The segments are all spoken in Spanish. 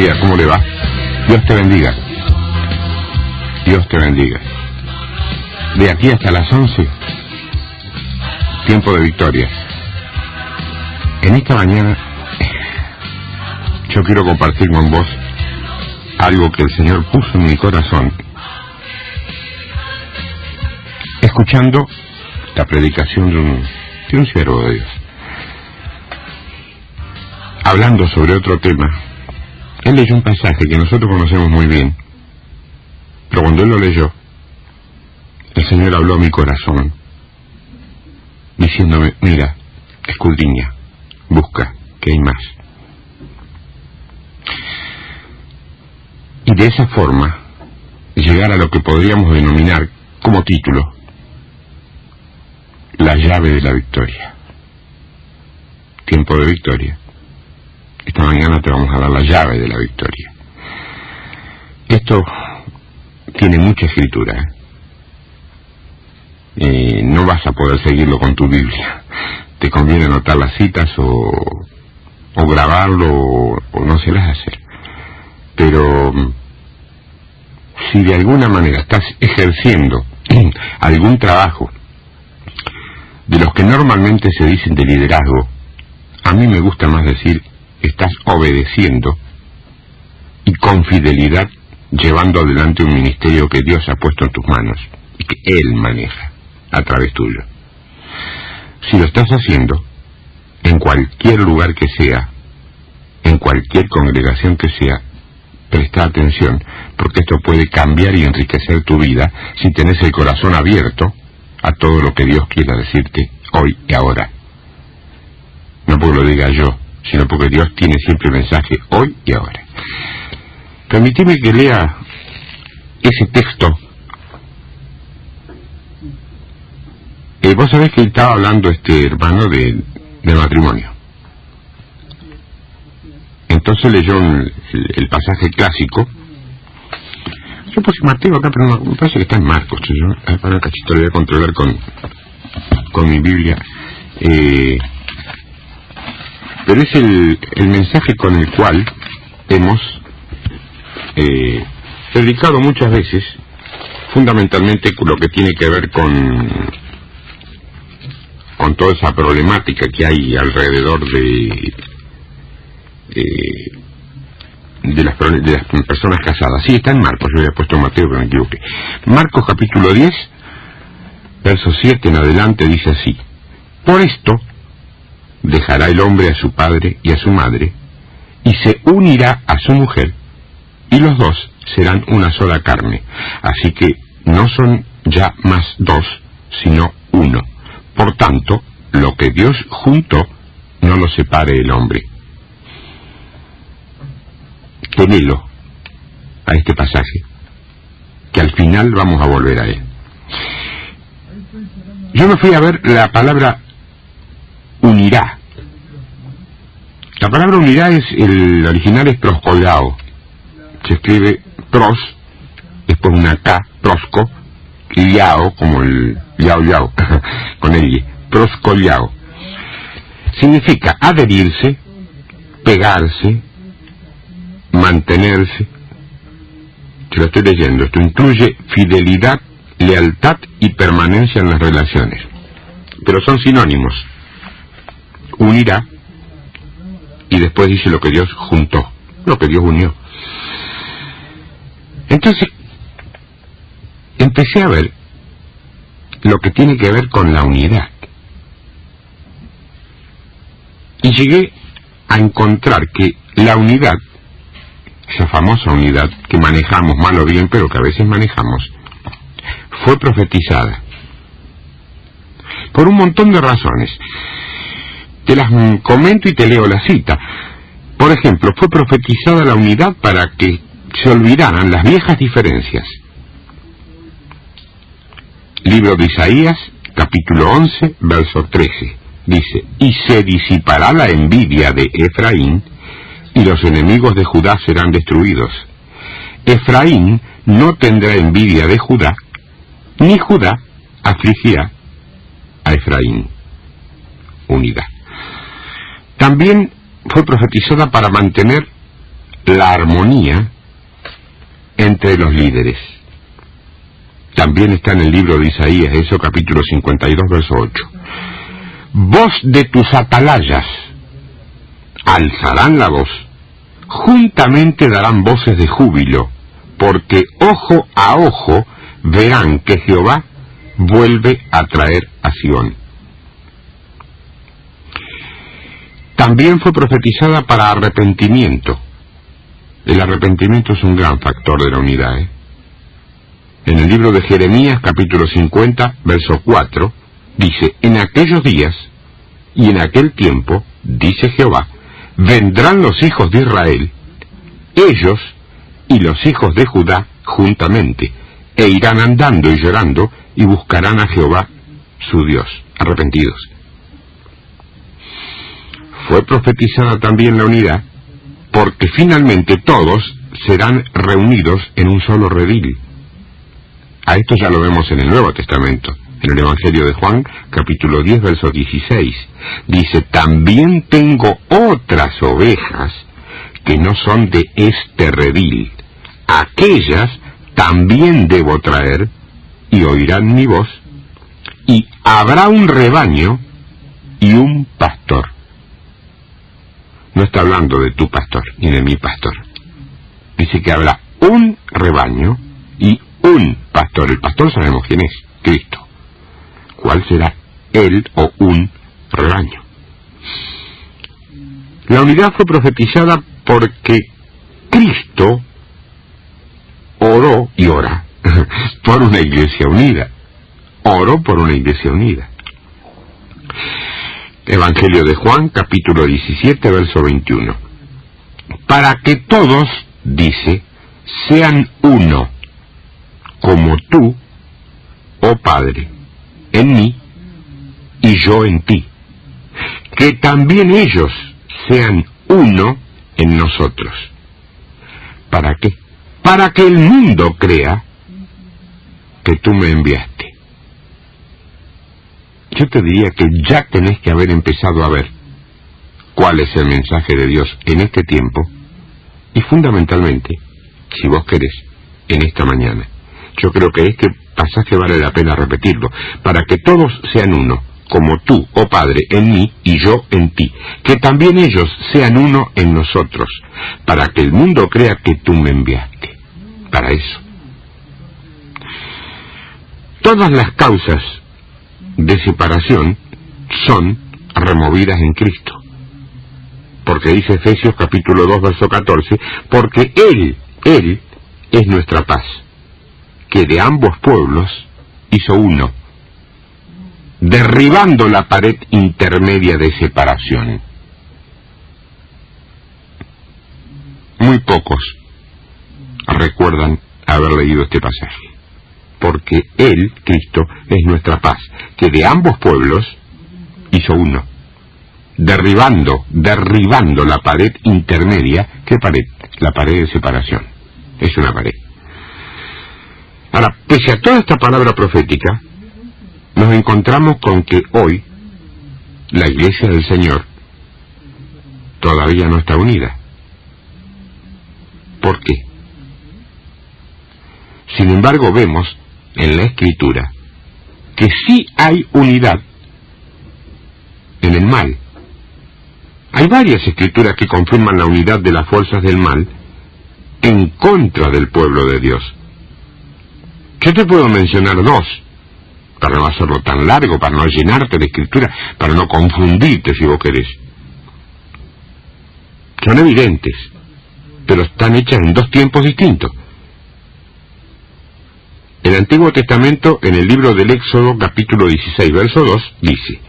días, ¿cómo le va? Dios te bendiga. Dios te bendiga. De aquí hasta las 11, tiempo de victoria. En esta mañana, yo quiero compartir con vos algo que el Señor puso en mi corazón, escuchando la predicación de un siervo de Dios, hablando sobre otro tema. Él leyó un pasaje que nosotros conocemos muy bien, pero cuando él lo leyó, el Señor habló a mi corazón, diciéndome: mira, escudriña, busca, que hay más. Y de esa forma, llegar a lo que podríamos denominar como título, la llave de la victoria. Tiempo de victoria. Esta mañana te vamos a dar la llave de la victoria. Esto tiene mucha escritura, no vas a poder seguirlo con tu Biblia. Te conviene anotar las citas o grabarlo o no se las hacer. Pero si de alguna manera estás ejerciendo algún trabajo de los que normalmente se dicen de liderazgo, a mí me gusta más decir: estás obedeciendo y con fidelidad llevando adelante un ministerio que Dios ha puesto en tus manos y que Él maneja a través tuyo. Si lo estás haciendo, en cualquier lugar que sea, en cualquier congregación que sea, presta atención, porque esto puede cambiar y enriquecer tu vida si tenés el corazón abierto a todo lo que Dios quiera decirte hoy y ahora. No porque lo diga yo, sino porque Dios tiene siempre mensaje hoy y ahora. Permitime que lea ese texto. Vos sabés que estaba hablando este hermano de matrimonio. Entonces leyó el pasaje clásico. Yo puse Mateo acá, pero me parece que está en Marcos. Para un cachito lo voy a controlar con mi Biblia. Pero es el mensaje con el cual hemos predicado muchas veces, fundamentalmente con lo que tiene que ver con toda esa problemática que hay alrededor de las personas casadas. Sí, está en Marcos, yo había puesto Mateo, pero me equivoqué. Marcos capítulo 10, verso 7 en adelante, dice así: por esto dejará el hombre a su padre y a su madre, y se unirá a su mujer, y los dos serán una sola carne. Así que no son ya más dos, sino uno. Por tanto, lo que Dios juntó, no lo separe el hombre. Tenelo a este pasaje, que al final vamos a volver a él. Yo me fui a ver la palabra unirá. La palabra unirá el original es proskolao. Se escribe pros, después una K, prosco, y liao, como el liao, con el proskoliao. Significa adherirse, pegarse, mantenerse. Yo lo estoy leyendo. Esto incluye fidelidad, lealtad y permanencia en las relaciones. Pero son sinónimos. Unirá, y después dice lo que Dios juntó, lo que Dios unió. Entonces, empecé a ver lo que tiene que ver con la unidad. Y llegué a encontrar que la unidad, esa famosa unidad que manejamos mal o bien, pero que a veces manejamos, fue profetizada por un montón de razones. Te las comento y te leo la cita. Por ejemplo, fue profetizada la unidad para que se olvidaran las viejas diferencias. Libro de Isaías, capítulo 11, verso 13. Dice: y se disipará la envidia de Efraín, y los enemigos de Judá serán destruidos. Efraín no tendrá envidia de Judá, ni Judá afligirá a Efraín. Unidad. También fue profetizada para mantener la armonía entre los líderes. También está en el libro de Isaías, eso capítulo 52, verso 8. Voz de tus atalayas, alzarán la voz, juntamente darán voces de júbilo, porque ojo a ojo verán que Jehová vuelve a traer a Sión. También fue profetizada para arrepentimiento. El arrepentimiento es un gran factor de la unidad, En el libro de Jeremías, capítulo 50, verso 4, dice: en aquellos días y en aquel tiempo, dice Jehová, vendrán los hijos de Israel, ellos y los hijos de Judá juntamente, e irán andando y llorando, y buscarán a Jehová su Dios, arrepentidos. Fue profetizada también la unidad, porque finalmente todos serán reunidos en un solo redil. A esto ya lo vemos en el Nuevo Testamento, en el Evangelio de Juan, capítulo 10, verso 16. Dice: también tengo otras ovejas que no son de este redil. Aquellas también debo traer, y oirán mi voz, y habrá un rebaño y un pastor. No está hablando de tu pastor, ni de mi pastor. Dice que habrá un rebaño y un pastor. El pastor sabemos quién es, Cristo. ¿Cuál será él o un rebaño? La unidad fue profetizada porque Cristo oró y ora por una iglesia unida. Oró por una iglesia unida. Evangelio de Juan, capítulo 17, verso 21. Para que todos, dice, sean uno, como tú, oh Padre, en mí y yo en ti. Que también ellos sean uno en nosotros. ¿Para qué? Para que el mundo crea que tú me enviaste. Yo te diría que ya tenés que haber empezado a ver cuál es el mensaje de Dios en este tiempo y fundamentalmente, si vos querés, en esta mañana. Yo creo que este pasaje vale la pena repetirlo, para que todos sean uno, como tú, oh Padre, en mí y yo en ti, que también ellos sean uno en nosotros, para que el mundo crea que tú me enviaste. Para eso. Todas las causas de separación son removidas en Cristo. Porque dice Efesios capítulo 2, verso 14, porque Él es nuestra paz, que de ambos pueblos hizo uno, derribando la pared intermedia de separación. Muy pocos recuerdan haber leído este pasaje. Porque Él, Cristo, es nuestra paz, que de ambos pueblos hizo uno, derribando la pared intermedia. ¿Qué pared? La pared de separación. Es una pared. Ahora, pese a toda esta palabra profética, nos encontramos con que hoy la Iglesia del Señor todavía no está unida. ¿Por qué? Sin embargo, vemos en la Escritura que sí hay unidad en el mal. Hay varias escrituras que confirman la unidad de las fuerzas del mal en contra del pueblo de Dios. Yo te puedo mencionar dos, para no hacerlo tan largo, para no llenarte de escritura, para no confundirte si vos querés. Son evidentes, pero están hechas en dos tiempos distintos. El Antiguo Testamento, en el libro del Éxodo, capítulo 16, verso 2, dice: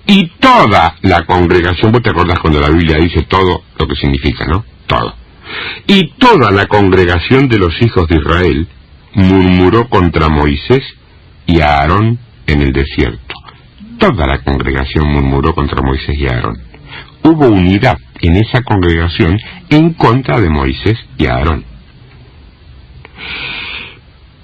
y toda la congregación, vos te acordás cuando la Biblia dice todo lo que significa, ¿no? Todo. Y toda la congregación de los hijos de Israel murmuró contra Moisés y a Aarón en el desierto. Toda la congregación murmuró contra Moisés y a Aarón. Hubo unidad en esa congregación en contra de Moisés y a Aarón.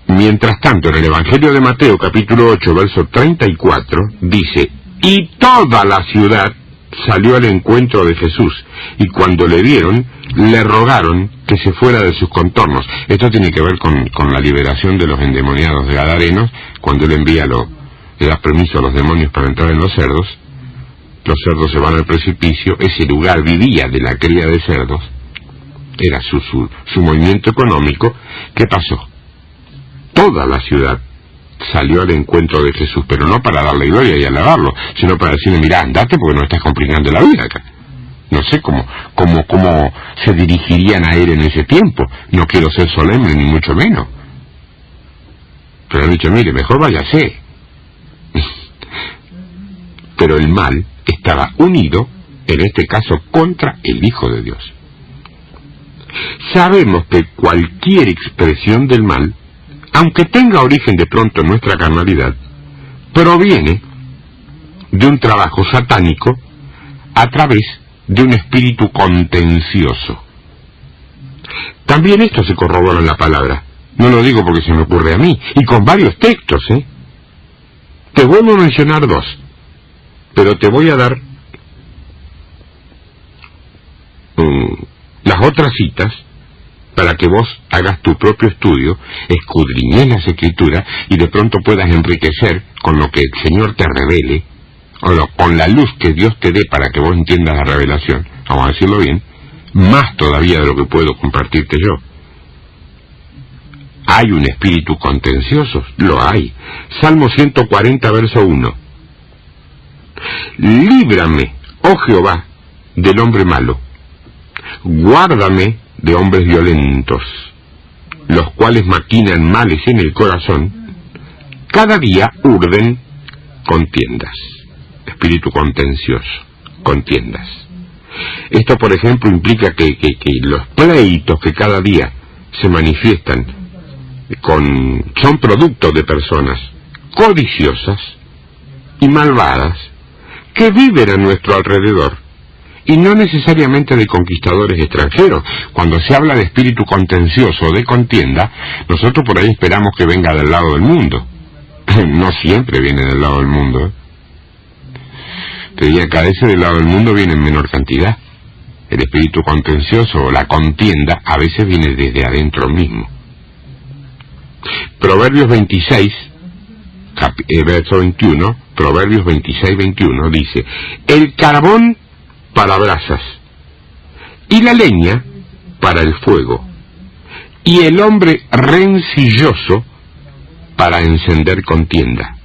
Mientras tanto, en el Evangelio de Mateo, capítulo 8, verso 34, dice: y toda la ciudad salió al encuentro de Jesús, y cuando le vieron, le rogaron que se fuera de sus contornos. Esto tiene que ver con la liberación de los endemoniados de Gadarenos, cuando él le da permiso a los demonios para entrar en los cerdos se van al precipicio. Ese lugar vivía de la cría de cerdos, era su movimiento económico. ¿Qué pasó? Toda la ciudad salió al encuentro de Jesús, pero no para darle gloria y alabarlo, sino para decirle: mirá, andate porque no estás complicando la vida acá. No sé cómo se dirigirían a él en ese tiempo. No quiero ser solemne ni mucho menos, pero han dicho: mire, mejor váyase. Pero el mal estaba unido, en este caso, contra el Hijo de Dios. Sabemos que cualquier expresión del mal, aunque tenga origen de pronto en nuestra carnalidad, proviene de un trabajo satánico a través de un espíritu contencioso. También esto se corrobora en la palabra. No lo digo porque se me ocurre a mí, y con varios textos, Te vuelvo a mencionar dos, pero te voy a dar las otras citas para que vos hagas tu propio estudio, escudriñes las Escrituras y de pronto puedas enriquecer con lo que el Señor te revele, o con la luz que Dios te dé para que vos entiendas la revelación, vamos a decirlo bien, más todavía de lo que puedo compartirte yo. ¿Hay un espíritu contencioso? Lo hay. Salmo 140, verso 1. Líbrame, oh Jehová, del hombre malo. Guárdame de hombres violentos, los cuales maquinan males en el corazón, cada día urden contiendas. Espíritu contencioso, contiendas. Esto, por ejemplo, implica que los pleitos que cada día se manifiestan son producto de personas codiciosas y malvadas que viven a nuestro alrededor, y no necesariamente de conquistadores extranjeros. Cuando se habla de espíritu contencioso o de contienda, nosotros por ahí esperamos que venga del lado del mundo. No siempre viene del lado del mundo. Te diría que a veces del lado del mundo viene en menor cantidad. El espíritu contencioso o la contienda a veces viene desde adentro mismo. Proverbios 26, verso 21, Proverbios 26, 21 dice: el carbón para brasas, y la leña para el fuego, y el hombre rencilloso para encender contienda.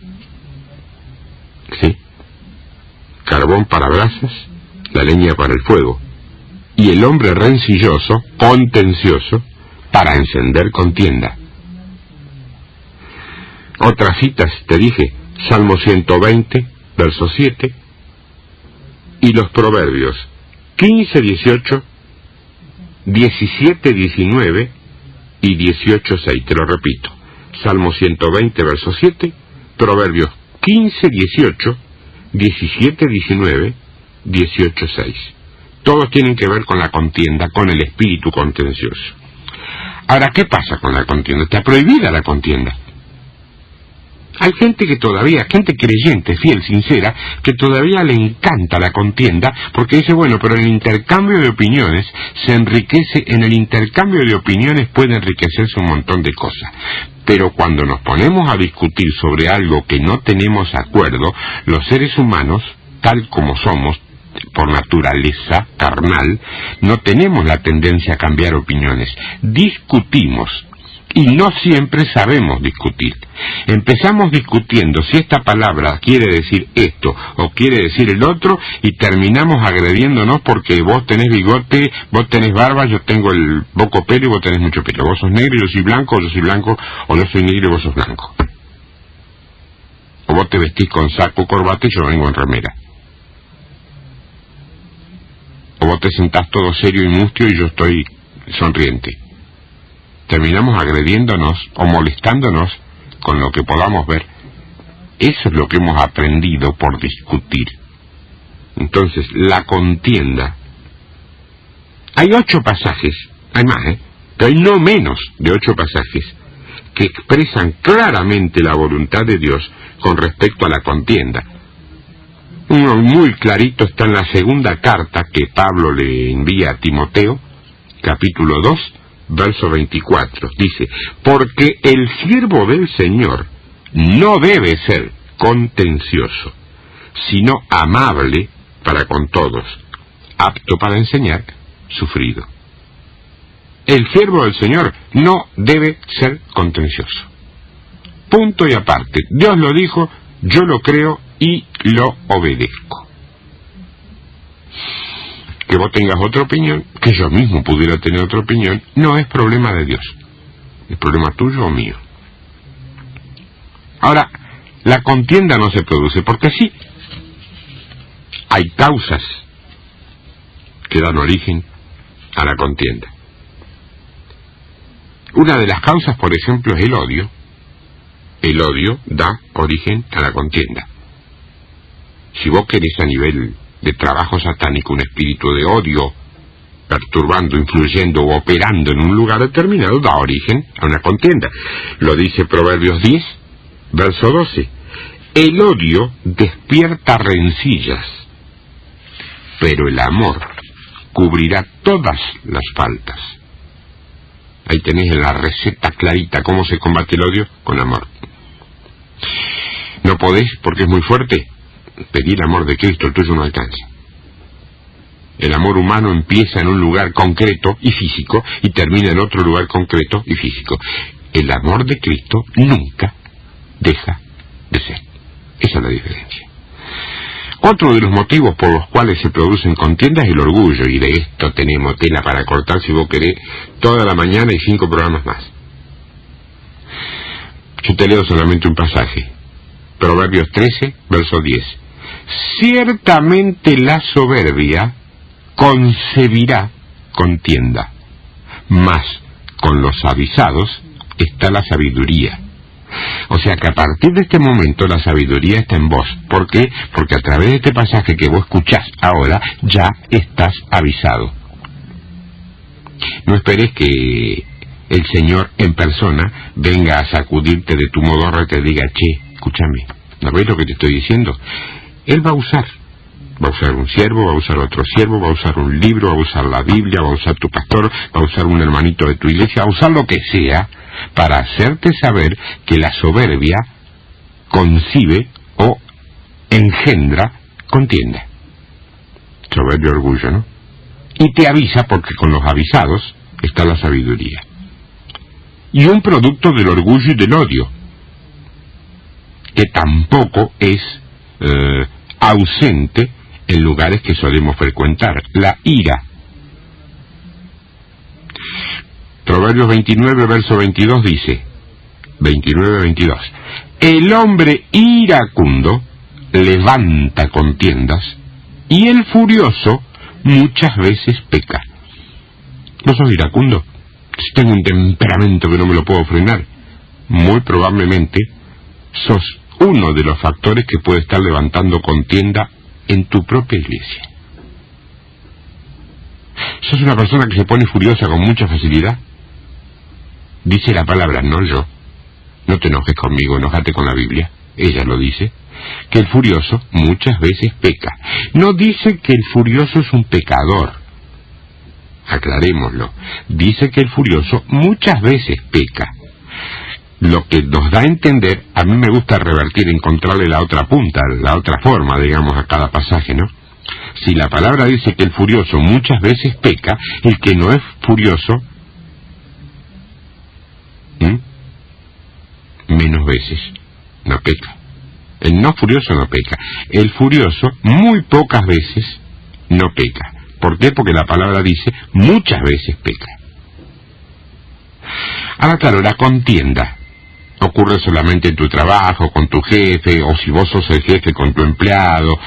¿Sí? Carbón para brasas, la leña para el fuego, y el hombre rencilloso, contencioso, para encender contienda. Otras citas, te dije, Salmo 120, verso 7, y los Proverbios 15, 18, 17, 19 y 18, 6. Te lo repito: Salmo 120, verso 7, Proverbios 15, 18, 17, 19, 18, 6. Todos tienen que ver con la contienda, con el espíritu contencioso. Ahora, ¿qué pasa con la contienda? Está prohibida la contienda. Hay gente que todavía, gente creyente, fiel, sincera, que todavía le encanta la contienda, porque dice: bueno, pero en el intercambio de opiniones se enriquece, en el intercambio de opiniones puede enriquecerse un montón de cosas. Pero cuando nos ponemos a discutir sobre algo que no tenemos acuerdo, los seres humanos, tal como somos, por naturaleza carnal, no tenemos la tendencia a cambiar opiniones. Discutimos. Y no siempre sabemos discutir. Empezamos discutiendo si esta palabra quiere decir esto o quiere decir el otro, y terminamos agrediéndonos porque vos tenés bigote, vos tenés barba, yo tengo el poco pelo y vos tenés mucho pelo. Vos sos negro y yo soy blanco, o yo soy blanco, o yo soy negro y vos sos blanco. O vos te vestís con saco, corbata y yo vengo en remera. O vos te sentás todo serio y mustio y yo estoy sonriente. Terminamos agrediéndonos o molestándonos con lo que podamos ver. Eso es lo que hemos aprendido por discutir. Entonces, la contienda. Hay 8 pasajes, hay más, pero hay no menos de 8 pasajes que expresan claramente la voluntad de Dios con respecto a la contienda. Uno muy clarito está en la segunda carta que Pablo le envía a Timoteo, capítulo 2, verso 24. Dice, porque el siervo del Señor no debe ser contencioso, sino amable para con todos, apto para enseñar, sufrido. El siervo del Señor no debe ser contencioso. Punto y aparte. Dios lo dijo, yo lo creo y lo obedezco. Que vos tengas otra opinión, que yo mismo pudiera tener otra opinión, no es problema de Dios. Es problema tuyo o mío. Ahora, la contienda no se produce porque sí. Hay causas que dan origen a la contienda. Una de las causas, por ejemplo, es el odio. El odio da origen a la contienda. Si vos querés a nivel de trabajo satánico un espíritu de odio perturbando, influyendo o operando en un lugar determinado, da origen a una contienda. Lo dice Proverbios 10, verso 12. El odio despierta rencillas, pero el amor cubrirá todas las faltas. Ahí tenés en la receta clarita cómo se combate el odio con amor. No podés porque es muy fuerte. Pedir el amor de Cristo, el tuyo no alcanza. El amor humano empieza en un lugar concreto y físico y termina en otro lugar concreto y físico. El amor de Cristo nunca deja de ser. Esa es la diferencia. Otro de los motivos por los cuales se producen contiendas es el orgullo, y de esto tenemos tela para cortar si vos querés toda la mañana y 5 programas más. Yo te leo solamente un pasaje. Proverbios 13, verso 10. Ciertamente la soberbia concebirá contienda, mas con los avisados está la sabiduría. O sea que a partir de este momento la sabiduría está en vos. ¿Por qué? Porque a través de este pasaje que vos escuchás ahora, ya estás avisado. No esperes que el Señor en persona venga a sacudirte de tu modorra y te diga, che, escúchame, ¿no ves lo que te estoy diciendo? Él va a usar un siervo, va a usar otro siervo, va a usar un libro, va a usar la Biblia, va a usar tu pastor, va a usar un hermanito de tu iglesia, va a usar lo que sea para hacerte saber que la soberbia concibe o engendra contienda. Soberbio, orgullo, ¿no? Y te avisa porque con los avisados está la sabiduría. Y un producto del orgullo y del odio, que tampoco es ausente en lugares que solemos frecuentar, la ira. Proverbios 29, verso 22 dice, 29-22, el hombre iracundo levanta contiendas y el furioso muchas veces peca. ¿No sos iracundo? Si tengo un temperamento que no me lo puedo frenar, muy probablemente sos uno de los factores que puede estar levantando contienda en tu propia iglesia. ¿Sos una persona que se pone furiosa con mucha facilidad? Dice la palabra, no yo. No te enojes conmigo, enójate con la Biblia. Ella lo dice, que el furioso muchas veces peca. No dice que el furioso es un pecador. Aclarémoslo. Dice que el furioso muchas veces peca. Lo que nos da a entender, a mí me gusta revertir, encontrarle la otra punta, la otra forma, digamos, a cada pasaje, ¿no? Si la palabra dice que el furioso muchas veces peca, el que no es furioso, menos veces no peca. El no furioso no peca. El furioso muy pocas veces no peca. ¿Por qué? Porque la palabra dice muchas veces peca. Ahora claro, la contienda ocurre solamente en tu trabajo, con tu jefe, o si vos sos el jefe con tu empleado,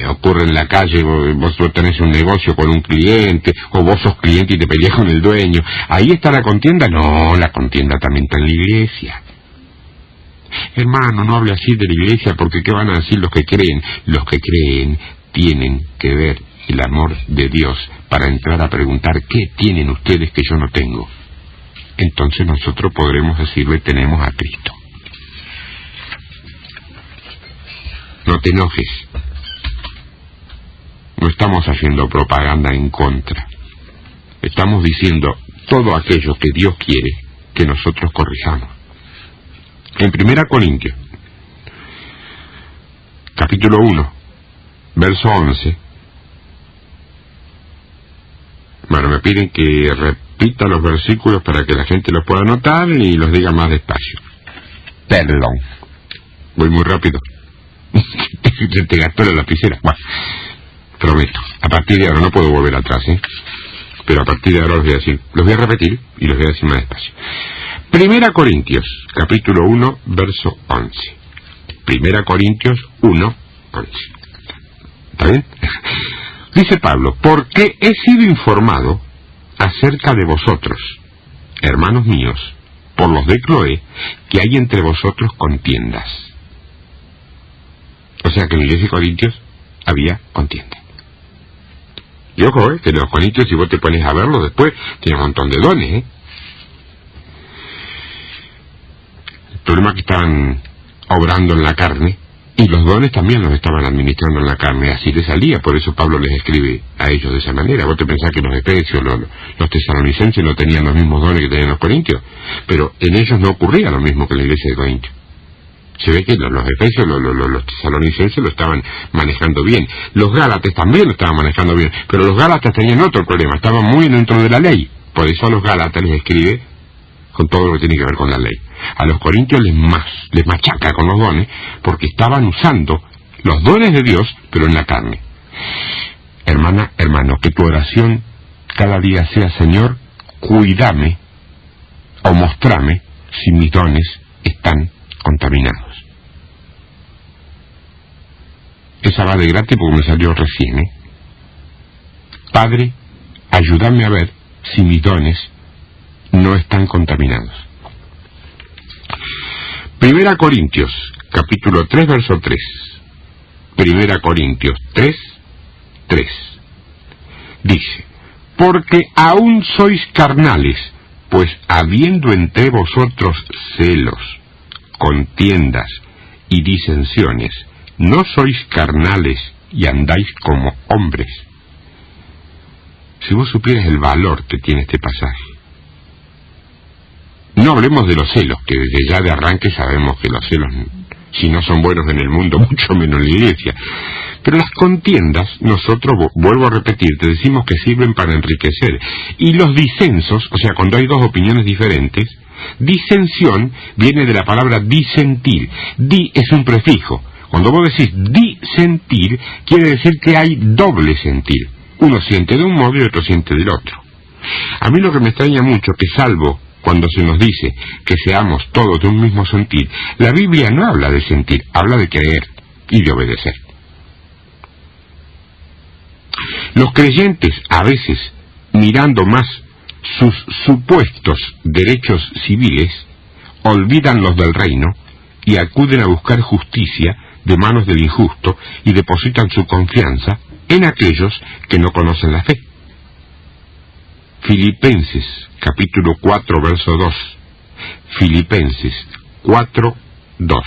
ocurre en la calle, vos tenés un negocio con un cliente, o vos sos cliente y te peleas con el dueño. ¿Ahí está la contienda? No, la contienda también está en la iglesia. Hermano, no hable así de la iglesia, porque ¿qué van a decir los que creen? Los que creen tienen que ver el amor de Dios para entrar a preguntar ¿qué tienen ustedes que yo no tengo? Entonces nosotros podremos decirle, tenemos a Cristo. No te enojes, no estamos haciendo propaganda en contra. Estamos diciendo todo aquello que Dios quiere que nosotros corrijamos. En 1 Corintios, capítulo 1, verso 11. Bueno, me piden que repita los versículos para que la gente los pueda anotar y los diga más despacio. Perdón. Voy muy rápido. Se te gastó la lapicera. Bueno, prometo. A partir de ahora no puedo volver atrás, ¿eh? Pero a partir de ahora los voy a decir. Los voy a repetir y los voy a decir más despacio. 1 Corintios, capítulo 1, verso 11. 1 Corintios 1, 11. ¿Está bien? Dice Pablo, porque he sido informado acerca de vosotros, hermanos míos, por los de Cloé, que hay entre vosotros contiendas. O sea que en la iglesia de Corintios había contienda. Y ojo, que los corintios, si vos te pones a verlos después, tienen un montón de dones, El problema es que estaban obrando en la carne, y los dones también los estaban administrando en la carne, así les salía. Por eso Pablo les escribe a ellos de esa manera. Vos te pensás que los efesios, los tesalonicenses no tenían los mismos dones que tenían los corintios, pero en ellos no ocurría lo mismo que en la iglesia de Corintios. Se ve que los efesios, los tesalonicenses lo estaban manejando bien. Los gálatas también lo estaban manejando bien, pero los gálatas tenían otro problema, estaban muy dentro de la ley. Por eso a los gálatas les escribe con todo lo que tiene que ver con la ley. A los corintios les machaca con los dones, porque estaban usando los dones de Dios, pero en la carne. Hermana, hermano, que tu oración cada día sea: Señor, cuídame o mostrame si mis dones están contaminados. Esa va de gratis porque me salió recién, Padre, ayúdame a ver si mis dones no están contaminados. 1 Corintios, capítulo 3, verso 3. 1 Corintios 3, 3. Dice, porque aún sois carnales, pues habiendo entre vosotros celos, contiendas y disensiones, no sois carnales y andáis como hombres. Si vos supieras el valor que tiene este pasaje. No hablemos de los celos, que desde ya de arranque sabemos que los celos, si no son buenos en el mundo, mucho menos en la iglesia. Pero las contiendas, nosotros, vuelvo a repetir, te decimos que sirven para enriquecer. Y los disensos, o sea, cuando hay dos opiniones diferentes, disensión viene de la palabra disentir. Di es un prefijo. Cuando vos decís disentir, quiere decir que hay doble sentir. Uno siente de un modo y otro siente del otro. A mí lo que me extraña mucho, que salvo cuando se nos dice que seamos todos de un mismo sentir, la Biblia no habla de sentir, habla de creer y de obedecer. Los creyentes, a veces, mirando más sus supuestos derechos civiles, olvidan los del reino y acuden a buscar justicia de manos del injusto y depositan su confianza en aquellos que no conocen la fe. Filipenses, capítulo 4, verso 2. Filipenses 4, 2.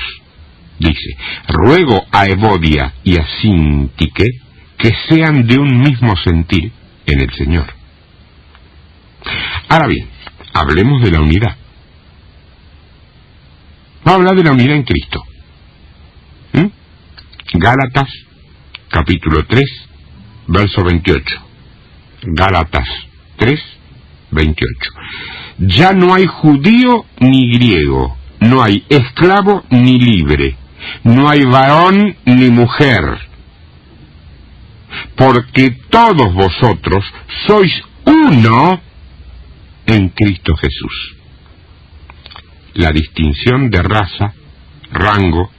Dice, ruego a Evodia y a Síntique que sean de un mismo sentir en el Señor. Ahora bien, hablemos de la unidad. Va a hablar de la unidad en Cristo. Gálatas, capítulo 3, verso 28. Gálatas 3, 28. Ya no hay judío ni griego, no hay esclavo ni libre, no hay varón ni mujer, porque todos vosotros sois uno en Cristo Jesús. La distinción de raza, rango,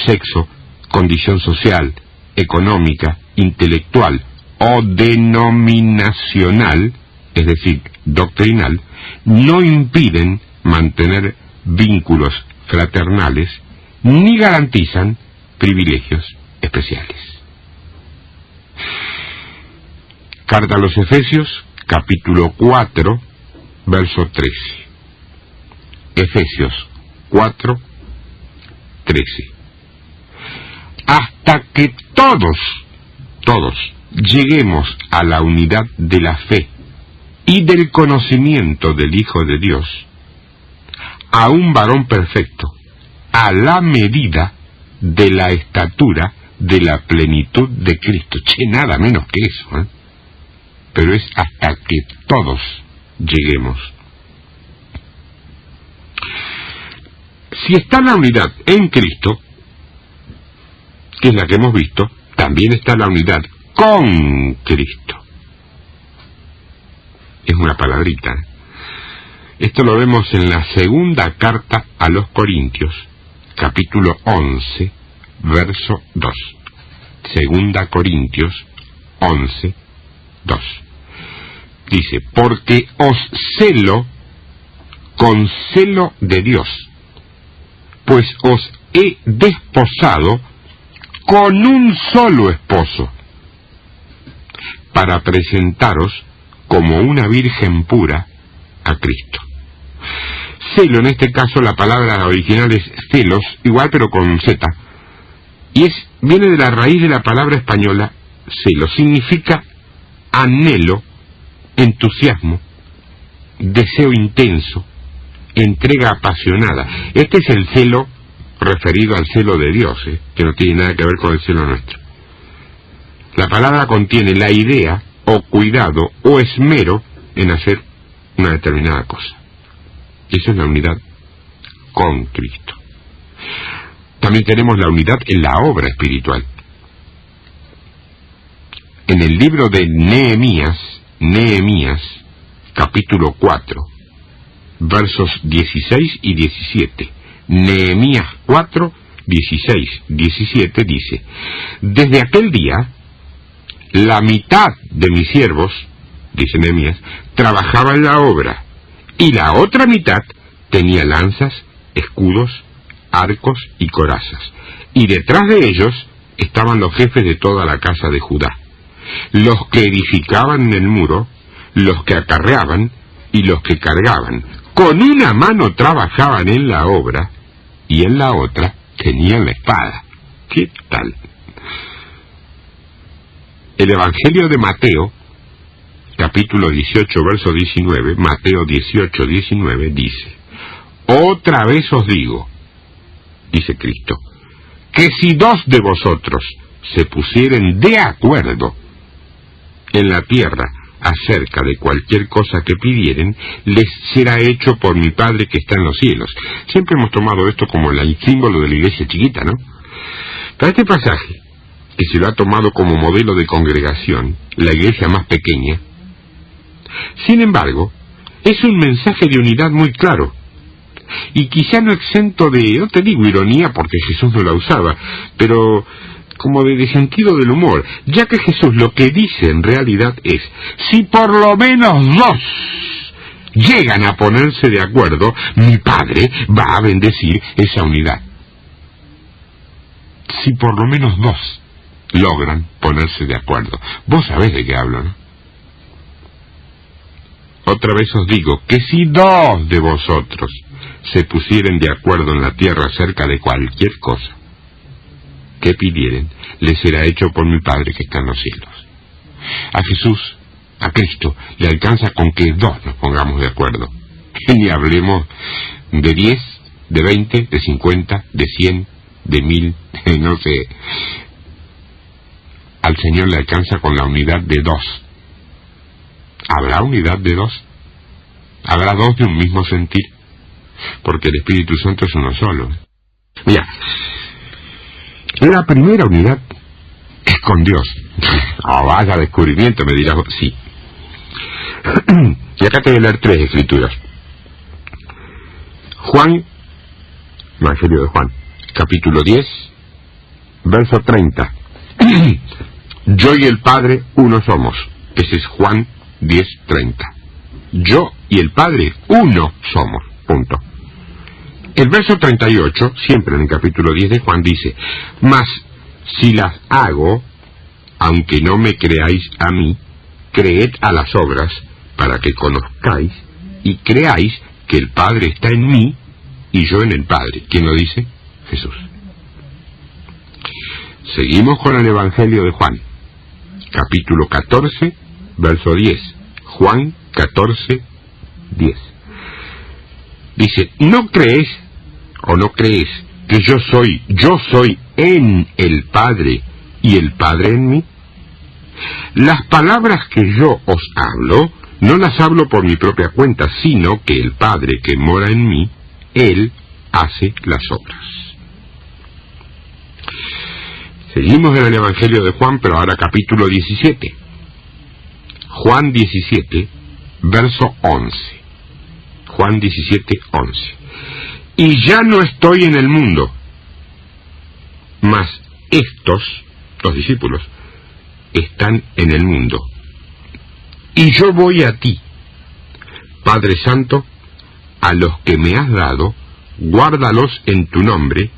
sexo, condición social, económica, intelectual o denominacional, es decir, doctrinal, no impiden mantener vínculos fraternales ni garantizan privilegios especiales. Carta a los Efesios, capítulo 4, verso 13. Efesios 4, 13. Hasta que todos lleguemos a la unidad de la fe y del conocimiento del Hijo de Dios, a un varón perfecto, a la medida de la estatura de la plenitud de Cristo. Che, nada menos que eso, ¿eh? Pero es hasta que todos lleguemos. Si está la unidad en Cristo, que es la que hemos visto, también está la unidad con Cristo. Es una palabrita, ¿eh? Esto lo vemos en la segunda carta a los Corintios, capítulo 11, verso 2. Segunda Corintios 11, 2. Dice, porque os celo con celo de Dios, pues os he desposado con un solo esposo, para presentaros como una virgen pura a Cristo. Celo, en este caso la palabra original es celos, igual pero con Z, y viene de la raíz de la palabra española celo. Significa anhelo, entusiasmo, deseo intenso, entrega apasionada. Este es el celo referido al celo de Dios, que no tiene nada que ver con el celo nuestro. La palabra contiene la idea o cuidado o esmero en hacer una determinada cosa. Esa es la unidad con Cristo. También tenemos la unidad en la obra espiritual. En el libro de Nehemías, capítulo 4, versos 16 y 17. Nehemías 4, 16, 17 dice, desde aquel día, la mitad de mis siervos, dice Nehemías, trabajaba en la obra, y la otra mitad tenía lanzas, escudos, arcos y corazas, y detrás de ellos estaban los jefes de toda la casa de Judá, los que edificaban en el muro, los que acarreaban y los que cargaban. Con una mano trabajaban en la obra y en la otra tenían la espada. ¿Qué tal? El Evangelio de Mateo, capítulo 18, verso 19, Mateo 18, 19, dice, otra vez os digo, dice Cristo, que si dos de vosotros se pusieren de acuerdo en la tierra acerca de cualquier cosa que pidieren, les será hecho por mi Padre que está en los cielos. Siempre hemos tomado esto como el símbolo de la iglesia chiquita, ¿no? Para este pasaje, que se lo ha tomado como modelo de congregación, la iglesia más pequeña, sin embargo, es un mensaje de unidad muy claro, y quizá no exento de, no te digo ironía porque Jesús no la usaba, pero como de sentido del humor, ya que Jesús lo que dice en realidad es, si por lo menos dos llegan a ponerse de acuerdo, mi Padre va a bendecir esa unidad. Si por lo menos dos logran ponerse de acuerdo. Vos sabés de qué hablo, ¿no? Otra vez os digo que si dos de vosotros se pusieren de acuerdo en la tierra acerca de cualquier cosa que pidieren, les será hecho por mi Padre que está en los cielos. A Jesús, a Cristo, le alcanza con que dos nos pongamos de acuerdo. Ni hablemos de 10, de 20, de 50, de 100, de 1000, no sé. Al Señor le alcanza con la unidad de dos. ¿Habrá unidad de dos? ¿Habrá dos de un mismo sentir? Porque el Espíritu Santo es uno solo. Mira, la primera unidad es con Dios. Oh, vaya descubrimiento, me dirás. Sí. Y acá te voy a leer 3 escrituras. Juan, Evangelio de Juan, capítulo 10, verso 30. Yo y el Padre uno somos. Ese es Juan 10, 30. Yo y el Padre uno somos. Punto. El verso 38, siempre en el capítulo 10 de Juan, dice, mas si las hago, aunque no me creáis a mí, creed a las obras, para que conozcáis y creáis que el Padre está en mí y yo en el Padre. ¿Quién lo dice? Jesús. Seguimos con el Evangelio de Juan, capítulo 14, verso 10. Juan 14, 10. Dice, ¿no crees o no crees que yo soy en el Padre y el Padre en mí? Las palabras que yo os hablo, no las hablo por mi propia cuenta, sino que el Padre que mora en mí, Él hace las obras. Seguimos en el Evangelio de Juan, pero ahora capítulo 17. Juan 17, verso 11. Juan 17, 11. Y ya no estoy en el mundo, mas estos, los discípulos, están en el mundo. Y yo voy a ti, Padre Santo, a los que me has dado, guárdalos en tu nombre,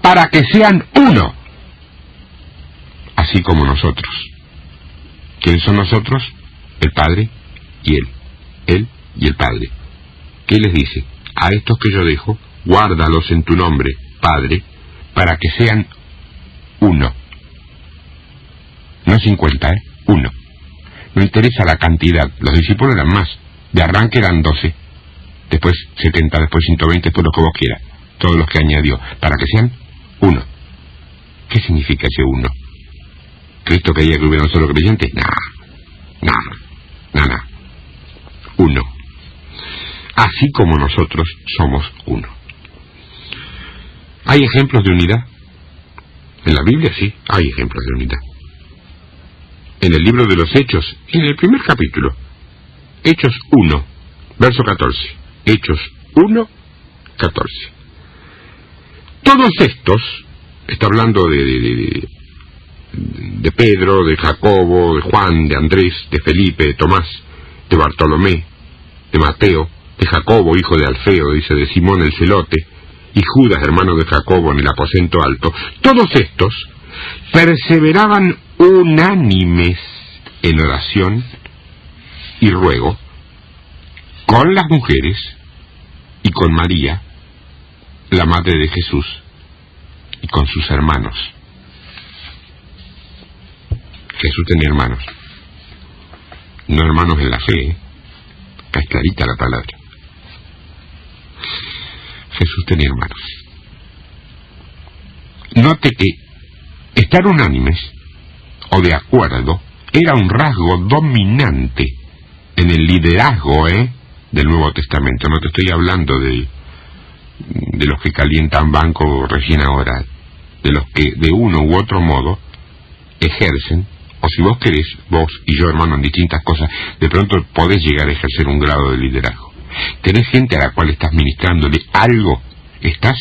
para que sean uno, así como nosotros. ¿Quiénes son nosotros? El Padre y Él y el Padre. ¿Qué les dice? A estos que yo dejo, guárdalos en tu nombre, Padre, para que sean uno. No 50, uno. No interesa la cantidad. Los discípulos eran más. De arranque eran 12. Después 70, después 120, después lo que vos quieras. Todos los que añadió. Para que sean uno. ¿Qué significa ese uno? ¿Cristo quería que hubiera un solo creyente? Nada. Uno. Así como nosotros somos uno. ¿Hay ejemplos de unidad? En la Biblia sí, hay ejemplos de unidad. En el libro de los Hechos, en el primer capítulo, Hechos 1, verso 14. Hechos 1, 14. Todos estos, está hablando de Pedro, de Jacobo, de Juan, de Andrés, de Felipe, de Tomás, de Bartolomé, de Mateo, de Jacobo, hijo de Alfeo, dice, de Simón el Celote, y Judas, hermano de Jacobo, en el aposento alto. Todos estos perseveraban unánimes en oración y ruego con las mujeres y con María, la madre de Jesús, y con sus hermanos. Jesús tenía hermanos. No hermanos en la fe, acá es clarita la palabra. Jesús tenía hermanos. Note que estar unánimes o de acuerdo era un rasgo dominante en el liderazgo del Nuevo Testamento. No te estoy hablando de los que calientan banco recién ahora, de los que de uno u otro modo ejercen, o si vos querés, vos y yo, hermano, en distintas cosas, de pronto podés llegar a ejercer un grado de liderazgo. Tenés gente a la cual estás ministrándole algo, estás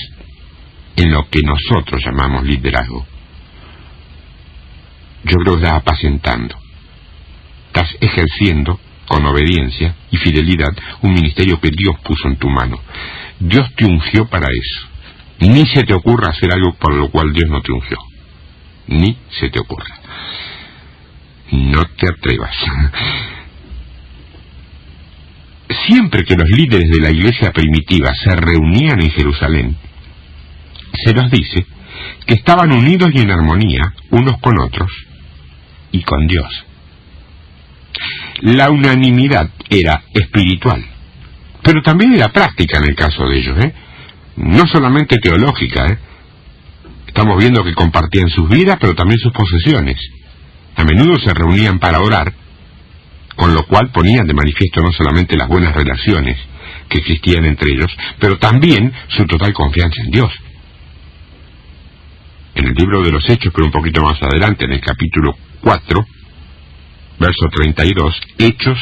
en lo que nosotros llamamos liderazgo. Yo creo que estás apacentando, estás ejerciendo con obediencia y fidelidad un ministerio que Dios puso en tu mano. Dios te ungió para eso. Ni se te ocurra hacer algo por lo cual Dios no te ungió. Ni se te ocurra. No te atrevas. Siempre que los líderes de la iglesia primitiva se reunían en Jerusalén, se nos dice que estaban unidos y en armonía unos con otros y con Dios. La unanimidad era espiritual, pero también era práctica en el caso de ellos, no solamente teológica. Estamos viendo que compartían sus vidas, pero también sus posesiones. A menudo se reunían para orar, con lo cual ponían de manifiesto no solamente las buenas relaciones que existían entre ellos, pero también su total confianza en Dios. En el libro de los Hechos, pero un poquito más adelante, en el capítulo 4, verso 32, Hechos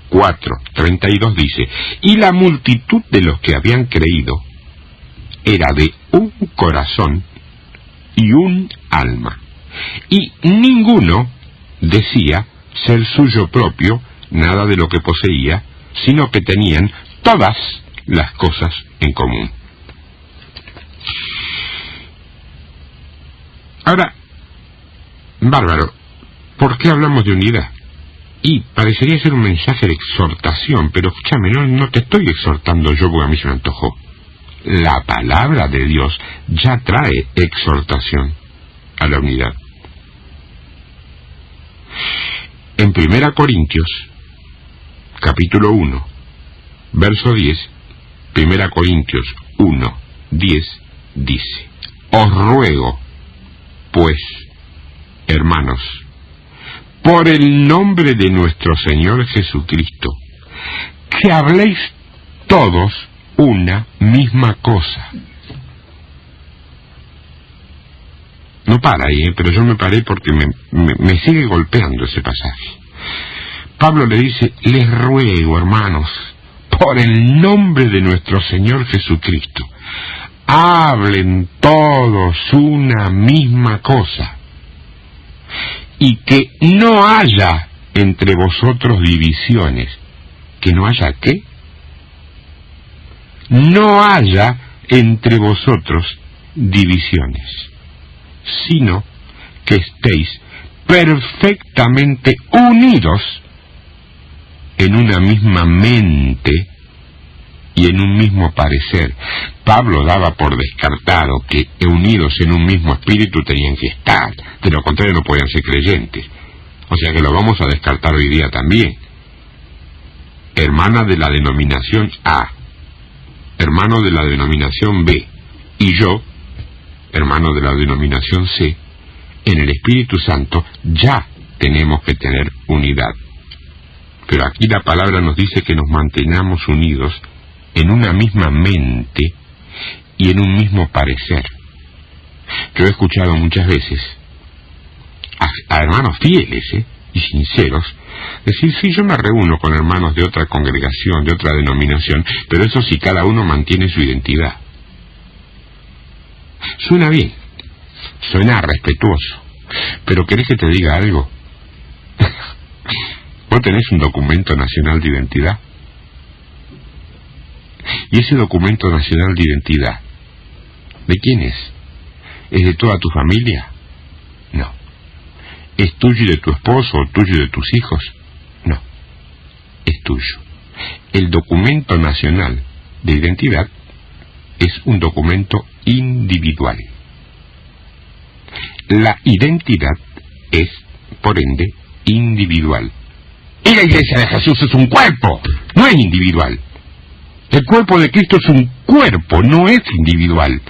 4, 32 dice: y la multitud de los que habían creído era de un corazón y un alma, y ninguno decía ser suyo propio nada de lo que poseía, sino que tenían todas las cosas en común. Ahora, bárbaro, ¿por qué hablamos de unidad? Y parecería ser un mensaje de exhortación, pero escúchame, no te estoy exhortando yo porque a mí se me antojó. La palabra de Dios ya trae exhortación a la unidad. En 1 Corintios, capítulo 1, verso 10, 1 Corintios 1, 10, dice: os ruego, pues, hermanos, por el nombre de nuestro Señor Jesucristo, que habléis todos una misma cosa. No para ahí, pero yo me paré porque me sigue golpeando ese pasaje. Pablo le dice: les ruego, hermanos, por el nombre de nuestro Señor Jesucristo, hablen todos una misma cosa, y que no haya entre vosotros divisiones. ¿Que no haya qué? No haya entre vosotros divisiones, sino que estéis perfectamente unidos en una misma mente y en un mismo parecer. Pablo daba por descartado que unidos en un mismo espíritu tenían que estar, de lo contrario no podían ser creyentes. O sea que lo vamos a descartar hoy día también. Hermana de la denominación A, hermano de la denominación B, y yo, hermano de la denominación C, en el Espíritu Santo ya tenemos que tener unidad. Pero aquí la palabra nos dice que nos mantengamos unidos en una misma mente y en un mismo parecer. Yo he escuchado muchas veces a hermanos fieles y sinceros decir: sí, yo me reúno con hermanos de otra congregación, de otra denominación, pero eso sí, cada uno mantiene su identidad. Suena bien, suena respetuoso, pero ¿querés que te diga algo? ¿Vos tenés un documento nacional de identidad? ¿Y ese documento nacional de identidad, de quién es? ¿Es de toda tu familia? No. ¿Es tuyo y de tu esposo o tuyo y de tus hijos? No. Es tuyo. El documento nacional de identidad es un documento individual. La identidad es, por ende, individual. Y la Iglesia de Jesús es un cuerpo, no es individual. El cuerpo de Cristo es un cuerpo, no es individual.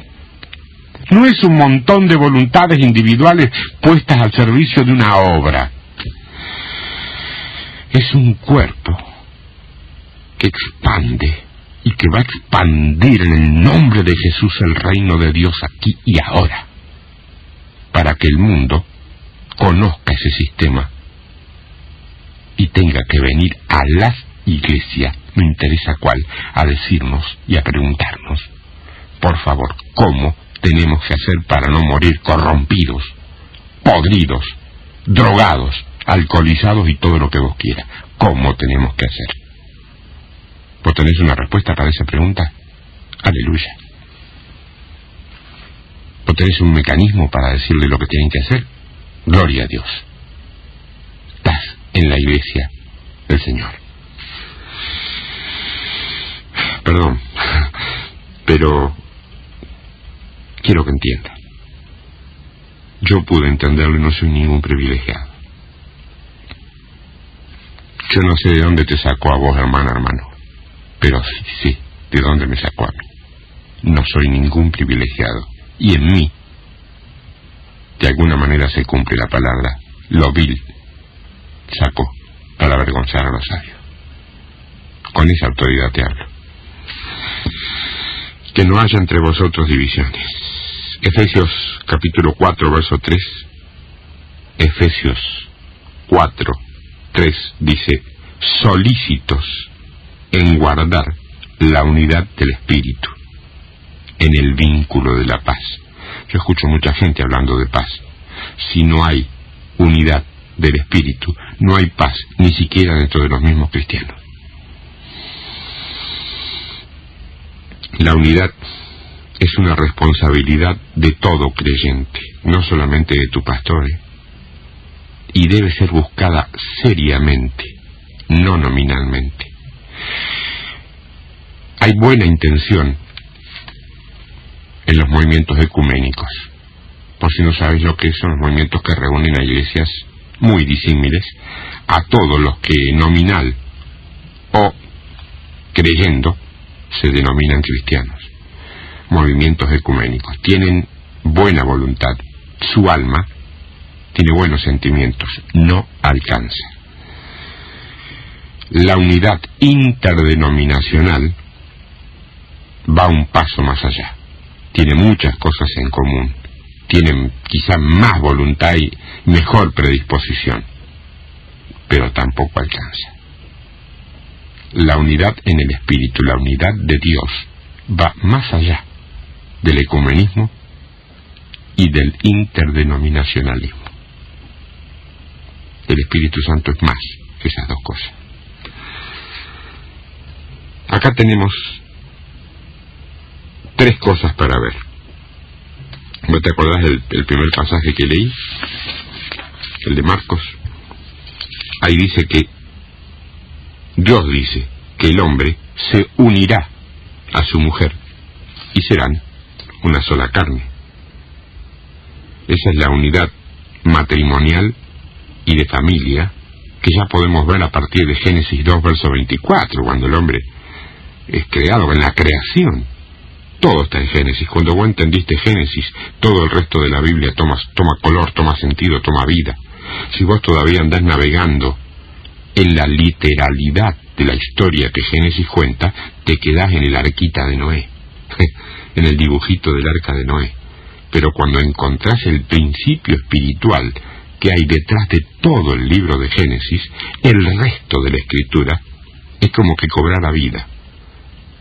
No es un montón de voluntades individuales puestas al servicio de una obra. Es un cuerpo que expande y que va a expandir en el nombre de Jesús el reino de Dios aquí y ahora, para que el mundo conozca ese sistema y tenga que venir a las iglesias, no interesa cuál, a decirnos y a preguntarnos: por favor, ¿cómo tenemos que hacer para no morir corrompidos, podridos, drogados, alcoholizados y todo lo que vos quieras? ¿Cómo tenemos que hacer? ¿Vos tenés una respuesta para esa pregunta? Aleluya. ¿Vos tenés un mecanismo para decirle lo que tienen que hacer? Gloria a Dios. Estás en la iglesia del Señor. Perdón, pero quiero que entienda. Yo pude entenderlo y no soy ningún privilegiado. Yo no sé de dónde te sacó a vos, hermano, pero sí, de dónde me sacó a mí. No soy ningún privilegiado. Y en mí, de alguna manera se cumple la palabra: lo vil sacó para avergonzar a los sabios. Con esa autoridad te hablo. Que no haya entre vosotros divisiones. Efesios capítulo 4, verso 3. Efesios 4, 3 dice: solícitos en guardar la unidad del Espíritu en el vínculo de la paz. Yo escucho mucha gente hablando de paz. Si no hay unidad del Espíritu, no hay paz, ni siquiera dentro de los mismos cristianos. La unidad es una responsabilidad de todo creyente, no solamente de tu pastor, y debe ser buscada seriamente, no nominalmente. Hay buena intención en los movimientos ecuménicos. Por si no sabéis lo que son los movimientos que reúnen a iglesias muy disímiles a todos los que nominal o creyendo se denominan cristianos. Movimientos ecuménicos tienen buena voluntad, su alma tiene buenos sentimientos, no alcanza. La unidad interdenominacional va un paso más allá, tiene muchas cosas en común, tienen quizá más voluntad y mejor predisposición, pero tampoco alcanza. La unidad en el espíritu, la unidad de Dios, va más allá del ecumenismo y del interdenominacionalismo. El Espíritu Santo es más que esas dos cosas. Acá tenemos tres cosas para ver. ¿No te acordás del primer pasaje que leí? El de Marcos. Ahí dice que Dios dice que el hombre se unirá a su mujer y serán una sola carne. Esa es la unidad matrimonial y de familia que ya podemos ver a partir de Génesis 2, verso 24, cuando el hombre es creado, en la creación. Todo está en Génesis. Cuando vos entendiste Génesis, todo el resto de la Biblia toma color, toma sentido, toma vida. Si vos todavía andás navegando en la literalidad de la historia que Génesis cuenta, te quedás en el arquita de Noé, en el dibujito del arca de Noé. Pero cuando encontrás el principio espiritual que hay detrás de todo el libro de Génesis, el resto de la escritura es como que cobrara vida.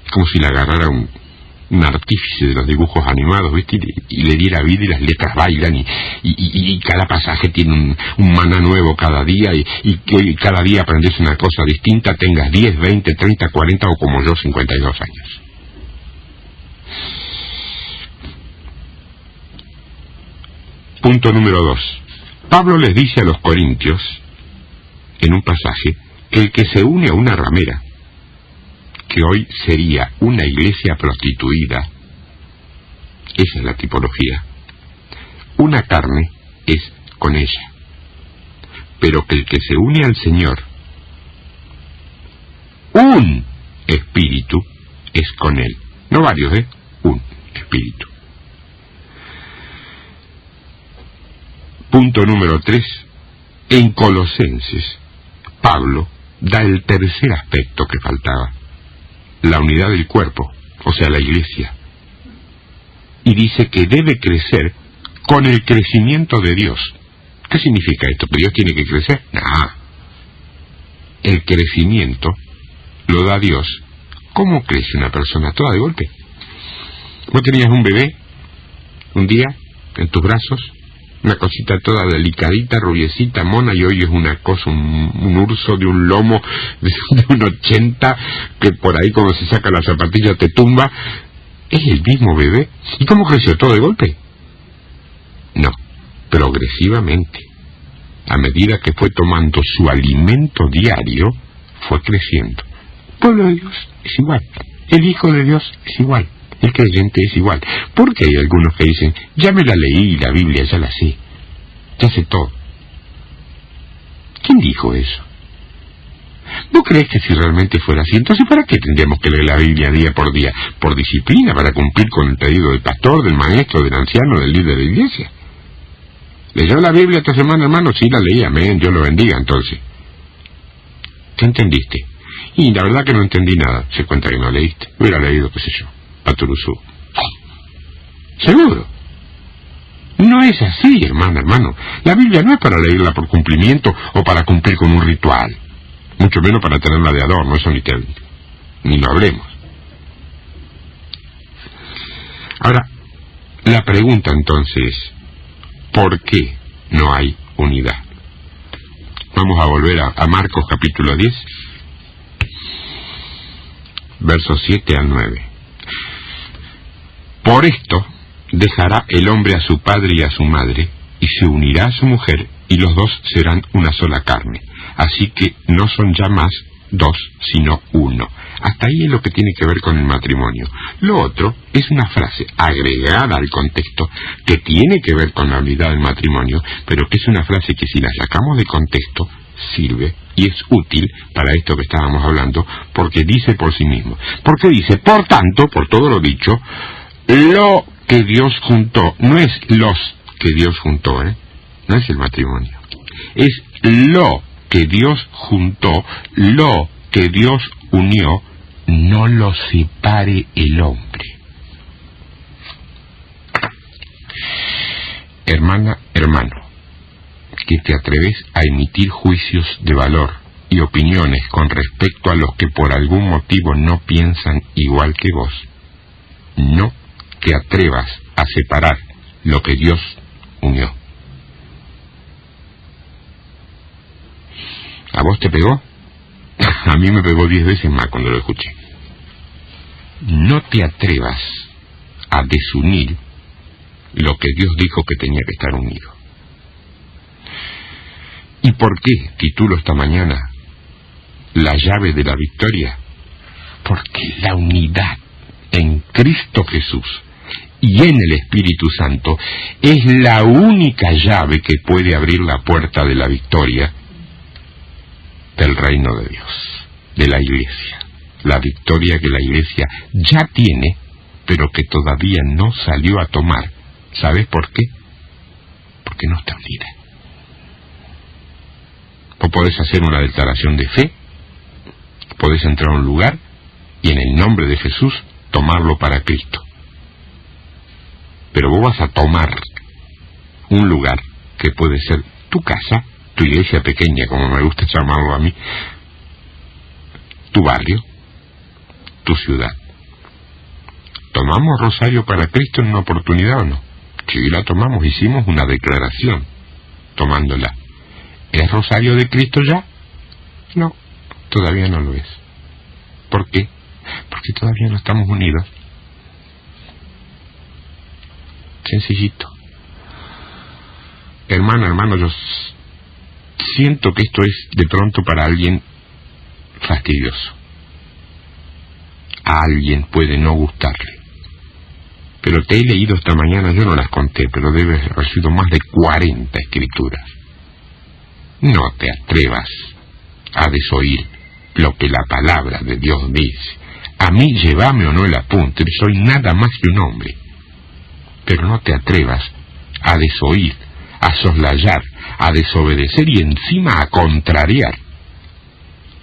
Es como si la agarrara un artífice de los dibujos animados, ¿viste? Y le diera vida y las letras bailan y cada pasaje tiene un maná nuevo cada día y cada día aprendes una cosa distinta, tengas 10, 20, 30, 40 o como yo 52 años. Punto número 2. Pablo les dice a los corintios, en un pasaje, que el que se une a una ramera, que hoy sería una iglesia prostituida, esa es la tipología, una carne es con ella, pero que el que se une al Señor, un espíritu es con él, no varios, un espíritu. Punto número 3. En Colosenses, Pablo da el tercer aspecto que faltaba, la unidad del cuerpo, o sea, la iglesia. Y dice que debe crecer con el crecimiento de Dios. ¿Qué significa esto? ¿Que Dios tiene que crecer? No. El crecimiento lo da Dios. ¿Cómo crece una persona? Toda de golpe. ¿Vos tenías un bebé un día en tus brazos? Una cosita toda delicadita, rubiecita, mona, y hoy es una cosa, un urso de un lomo de un 80, que por ahí cuando se saca la zapatilla te tumba. ¿Es el mismo bebé? ¿Y cómo creció? ¿Todo de golpe? No, progresivamente. A medida que fue tomando su alimento diario, fue creciendo. El pueblo de Dios es igual. El Hijo de Dios es igual. El creyente es igual. Porque hay algunos que dicen, ya me la leí, la Biblia ya la sé, ya sé todo. ¿Quién dijo eso? ¿Vos creés que si realmente fuera así, entonces para qué tendríamos que leer la Biblia día por día? ¿Por disciplina, para cumplir con el pedido del pastor, del maestro, del anciano, del líder de la iglesia? ¿Leyó la Biblia esta semana, hermano? Sí, la leí, amén, Dios lo bendiga, entonces. ¿Qué entendiste? Y la verdad que no entendí nada. Se cuenta que no leíste. Hubiera leído, qué sé yo, Paturuzú. ¿Seguro? No es así, hermano. La Biblia no es para leerla por cumplimiento o para cumplir con un ritual. Mucho menos para tenerla de adorno, eso ni lo hablemos. Ahora, la pregunta entonces, ¿por qué no hay unidad? Vamos a volver a Marcos capítulo 10, versos 7 al 9. Por esto dejará el hombre a su padre y a su madre, y se unirá a su mujer, y los dos serán una sola carne. Así que no son ya más dos, sino uno. Hasta ahí es lo que tiene que ver con el matrimonio. Lo otro es una frase agregada al contexto que tiene que ver con la unidad del matrimonio, pero que es una frase que si la sacamos de contexto sirve y es útil para esto que estábamos hablando, porque dice por sí mismo. Porque dice, por tanto, por todo lo dicho, lo que Dios juntó, no es los que Dios juntó, no es el matrimonio, es lo que Dios juntó, lo que Dios unió, no lo separe el hombre. Hermana, hermano, que te atreves a emitir juicios de valor y opiniones con respecto a los que por algún motivo no piensan igual que vos, no te atrevas a separar lo que Dios unió. ¿A vos te pegó? A mí me pegó 10 veces más cuando lo escuché. No te atrevas a desunir lo que Dios dijo que tenía que estar unido. ¿Y por qué titulo esta mañana La llave de la victoria? Porque la unidad en Cristo Jesús y en el Espíritu Santo es la única llave que puede abrir la puerta de la victoria del reino de Dios, de la Iglesia. La victoria que la Iglesia ya tiene, pero que todavía no salió a tomar. ¿Sabes por qué? Porque no está unida. Vos podés hacer una declaración de fe, podés entrar a un lugar y en el nombre de Jesús tomarlo para Cristo. Pero vos vas a tomar un lugar que puede ser tu casa, tu iglesia pequeña, como me gusta llamarlo a mí, tu barrio, tu ciudad. ¿Tomamos rosario para Cristo en una oportunidad o no? Sí, la tomamos, hicimos una declaración tomándola. ¿Es rosario de Cristo ya? No, todavía no lo es. ¿Por qué? Porque todavía no estamos unidos. Sencillito. Hermano, yo siento que esto es de pronto para alguien fastidioso. A alguien puede no gustarle. Pero te he leído esta mañana, yo no las conté, pero debe haber sido más de 40 escrituras. No te atrevas a desoír lo que la palabra de Dios dice. A mí llévame o no el apunte, soy nada más que un hombre. Pero no te atrevas a desoír, a soslayar, a desobedecer y encima a contrariar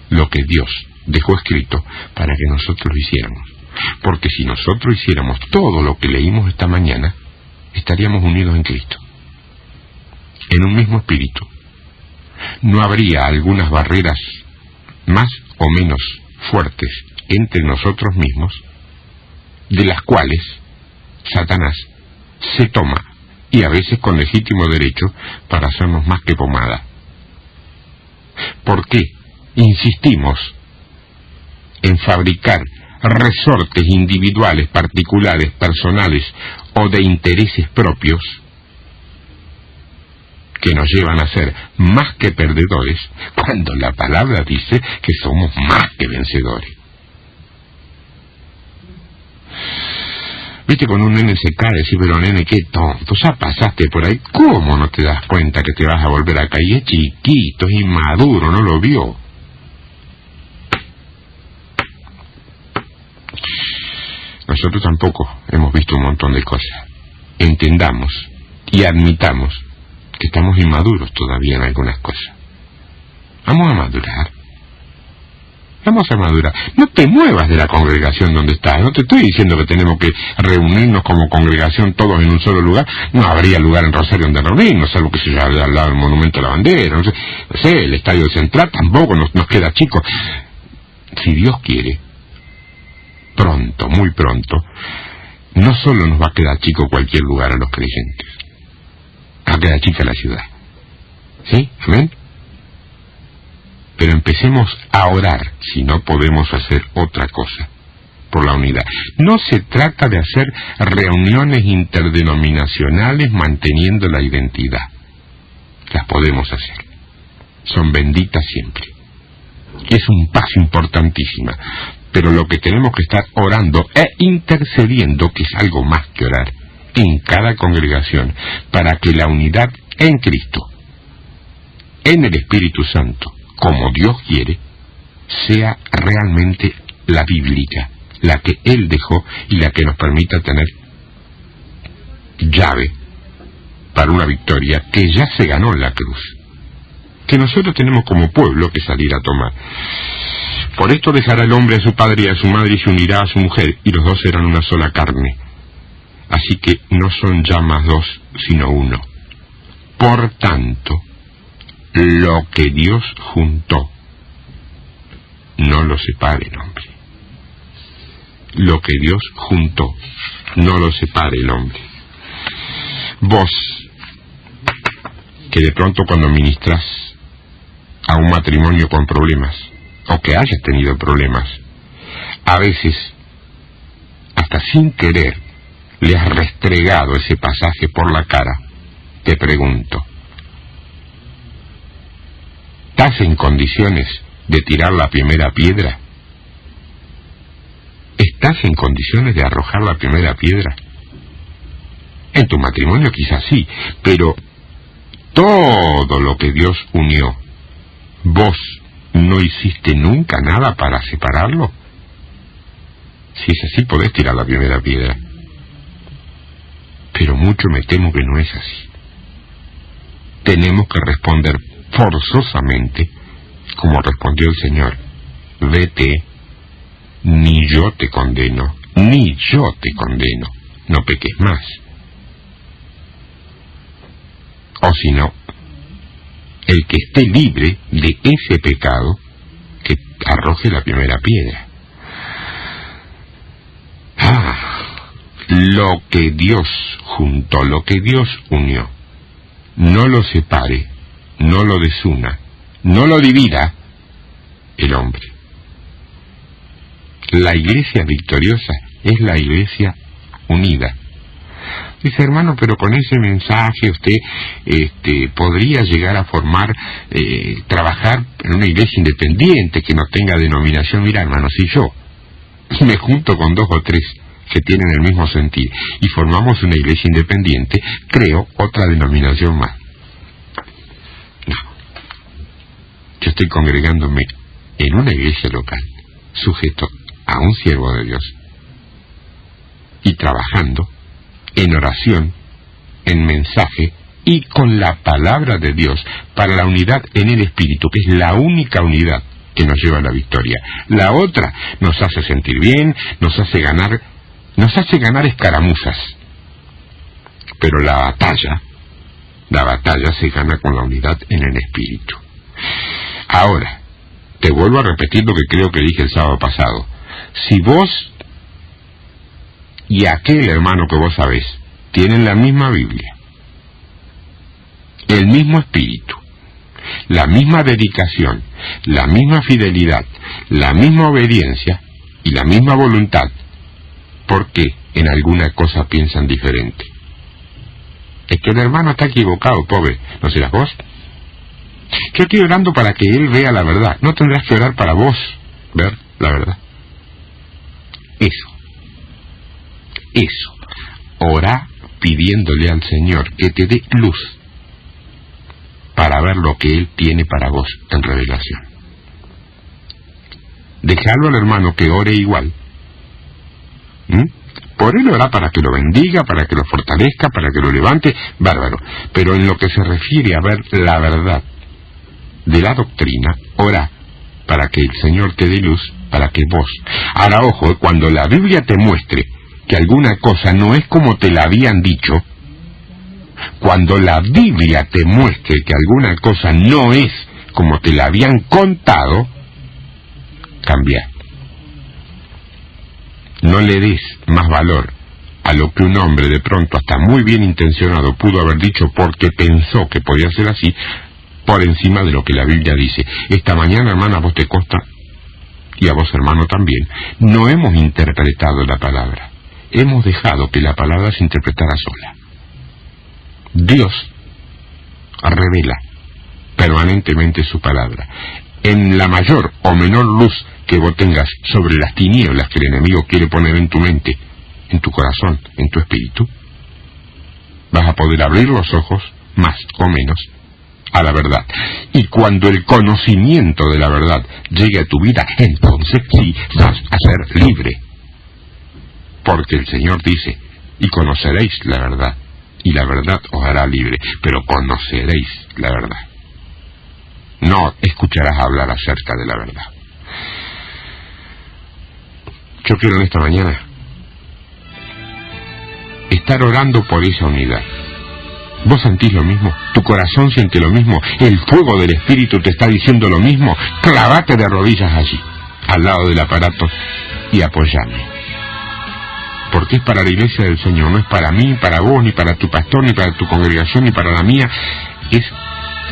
lo que Dios dejó escrito para que nosotros lo hiciéramos. Porque si nosotros hiciéramos todo lo que leímos esta mañana, estaríamos unidos en Cristo, en un mismo espíritu. No habría algunas barreras más o menos fuertes entre nosotros mismos, de las cuales Satanás se toma, y a veces con legítimo derecho, para hacernos más que pomada. ¿Por qué insistimos en fabricar resortes individuales, particulares, personales o de intereses propios que nos llevan a ser más que perdedores, cuando la palabra dice que somos más que vencedores? Viste, cuando un nene se cae, decís, pero nene, qué tonto, ya pasaste por ahí, ¿cómo no te das cuenta que te vas a volver a caer? Es chiquito, es inmaduro, no lo vio. Nosotros tampoco hemos visto un montón de cosas. Entendamos y admitamos que estamos inmaduros todavía en algunas cosas. Vamos a madurar. Vamos a madurar. No te muevas de la congregación donde estás. No te estoy diciendo que tenemos que reunirnos como congregación todos en un solo lugar. No habría lugar en Rosario donde reunirnos, salvo que se llame al lado del Monumento a la Bandera. No sé, el Estadio Central tampoco nos queda chico. Si Dios quiere, pronto, muy pronto, no solo nos va a quedar chico cualquier lugar a los creyentes, va a quedar chica la ciudad. ¿Sí? ¿Amén? Pero empecemos a orar, si no podemos hacer otra cosa, por la unidad. No se trata de hacer reuniones interdenominacionales manteniendo la identidad. Las podemos hacer. Son benditas siempre. Es un paso importantísimo. Pero lo que tenemos que estar orando e intercediendo, que es algo más que orar, en cada congregación, para que la unidad en Cristo, en el Espíritu Santo, como Dios quiere, sea realmente la bíblica, la que Él dejó y la que nos permita tener llave para una victoria que ya se ganó en la cruz, que nosotros tenemos como pueblo que salir a tomar. Por esto dejará el hombre a su padre y a su madre y se unirá a su mujer, y los dos serán una sola carne. Así que no son ya más dos, sino uno. Por tanto, lo que Dios juntó, no lo separe el hombre. Lo que Dios juntó, no lo separe el hombre. Vos, que de pronto cuando ministras a un matrimonio con problemas, o que hayas tenido problemas, a veces, hasta sin querer, le has restregado ese pasaje por la cara, te pregunto, ¿estás en condiciones de tirar la primera piedra? ¿Estás en condiciones de arrojar la primera piedra? En tu matrimonio quizás sí, pero todo lo que Dios unió, ¿vos no hiciste nunca nada para separarlo? Si es así, podés tirar la primera piedra. Pero mucho me temo que no es así. Tenemos que responder forzosamente, como respondió el Señor: vete, ni yo te condeno, ni yo te condeno, no peques más. O si no, el que esté libre de ese pecado, que arroje la primera piedra. Lo que Dios juntó, lo que Dios unió, no lo separe, no lo desuna, no lo divida el hombre. La iglesia victoriosa es la iglesia unida. Dice, hermano, pero con ese mensaje usted podría llegar a formar, trabajar en una iglesia independiente que no tenga denominación. Mira, hermano, si yo me junto con 2 o 3 que tienen el mismo sentir y formamos una iglesia independiente, creo otra denominación más. No. Yo estoy congregándome en una iglesia local, sujeto a un siervo de Dios, y trabajando en oración, en mensaje y con la palabra de Dios para la unidad en el Espíritu, que es la única unidad que nos lleva a la victoria. La otra nos hace sentir bien, nos hace ganar escaramuzas, pero la batalla se gana con la unidad en el Espíritu. Ahora, te vuelvo a repetir lo que creo que dije el sábado pasado. Si vos y aquel hermano que vos sabés tienen la misma Biblia, el mismo espíritu, la misma dedicación, la misma fidelidad, la misma obediencia y la misma voluntad, ¿por qué en alguna cosa piensan diferente? Es que el hermano está equivocado, pobre. ¿No serás vos? Yo estoy orando para que él vea la verdad. No tendrás que orar para vos ver la verdad. Eso. Ora pidiéndole al Señor que te dé luz para ver lo que Él tiene para vos en revelación. Dejalo al hermano que ore igual. Por él orá para que lo bendiga, para que lo fortalezca, para que lo levante, bárbaro. Pero en lo que se refiere a ver la verdad de la doctrina, orá para que el Señor te dé luz, para que vos... Ahora, ojo, cuando la Biblia te muestre que alguna cosa no es como te la habían dicho, cuando la Biblia te muestre que alguna cosa no es como te la habían contado, cambia. No le des más valor a lo que un hombre de pronto, hasta muy bien intencionado, pudo haber dicho porque pensó que podía ser así, por encima de lo que la Biblia dice. Esta mañana, hermana, a vos te consta, y a vos, hermano, también, no hemos interpretado la palabra. Hemos dejado que la palabra se interpretara sola. Dios revela permanentemente su palabra. en la mayor o menor luz que vos tengas sobre las tinieblas que el enemigo quiere poner en tu mente, en tu corazón, en tu espíritu, vas a poder abrir los ojos, más o menos, a la verdad. Y cuando el conocimiento de la verdad llegue a tu vida, entonces sí vas a ser libre. Porque el Señor dice, y conoceréis la verdad, y la verdad os hará libre, pero conoceréis la verdad. No escucharás hablar acerca de la verdad. Yo quiero en esta mañana estar orando por esa unidad. ¿Vos sentís lo mismo? ¿Tu corazón siente lo mismo? ¿El fuego del Espíritu te está diciendo lo mismo? Clavate de rodillas allí, al lado del aparato, y apoyame. Porque es para la iglesia del Señor, no es para mí, para vos, ni para tu pastor, ni para tu congregación, ni para la mía. Es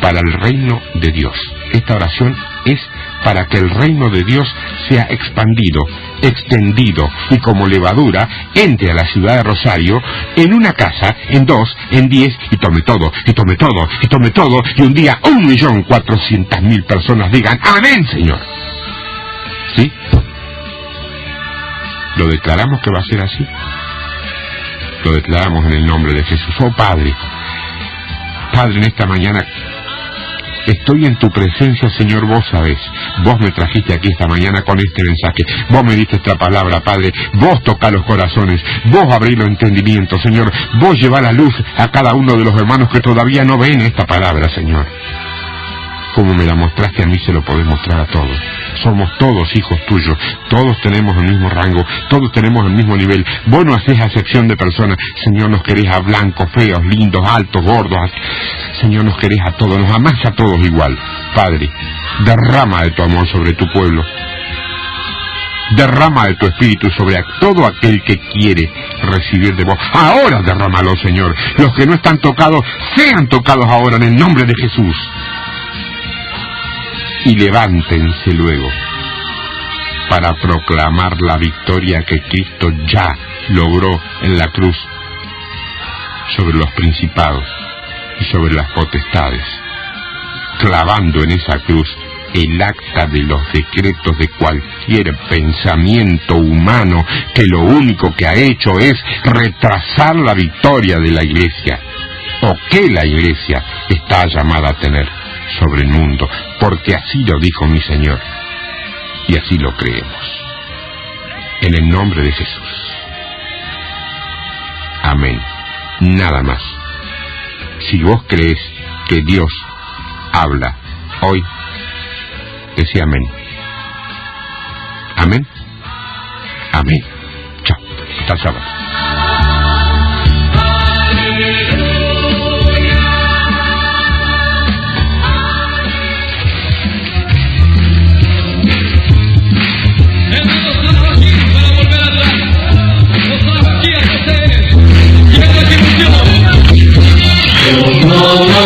para el reino de Dios. Esta oración es para que el reino de Dios sea expandido, extendido, y como levadura entre a la ciudad de Rosario, en una casa, en 2, en 10, y tome todo, y tome todo, y tome todo, y un día 1.400.000 personas digan, amén, Señor. ¿Sí? ¿Lo declaramos que va a ser así? Lo declaramos en el nombre de Jesús. Oh Padre, Padre, en esta mañana estoy en tu presencia, Señor, vos sabés. Vos me trajiste aquí esta mañana con este mensaje. Vos me diste esta palabra, Padre. Vos tocá los corazones. Vos abrís los entendimientos, Señor. Vos llevá la luz a cada uno de los hermanos que todavía no ven esta palabra, Señor. Como me la mostraste a mí, se lo podés mostrar a todos. Somos todos hijos tuyos. Todos tenemos el mismo rango. Todos tenemos el mismo nivel. Vos no hacés acepción de personas. Señor, nos querés a blancos, feos, lindos, altos, gordos. Señor, nos querés a todos. Nos amás a todos igual. Padre, derrama de tu amor sobre tu pueblo. Derrama de tu espíritu sobre todo aquel que quiere recibir de vos. Ahora derrámalo, Señor. Los que no están tocados, sean tocados ahora en el nombre de Jesús. Y levántense luego para proclamar la victoria que Cristo ya logró en la cruz sobre los principados y sobre las potestades, clavando en esa cruz el acta de los decretos de cualquier pensamiento humano que lo único que ha hecho es retrasar la victoria de la Iglesia, o que la Iglesia está llamada a tener sobre el mundo, porque así lo dijo mi Señor, y así lo creemos. En el nombre de Jesús. Amén. Nada más. Si vos crees que Dios habla hoy, decí amén. Amén. Amén. Chao. Hasta el sábado. No, no.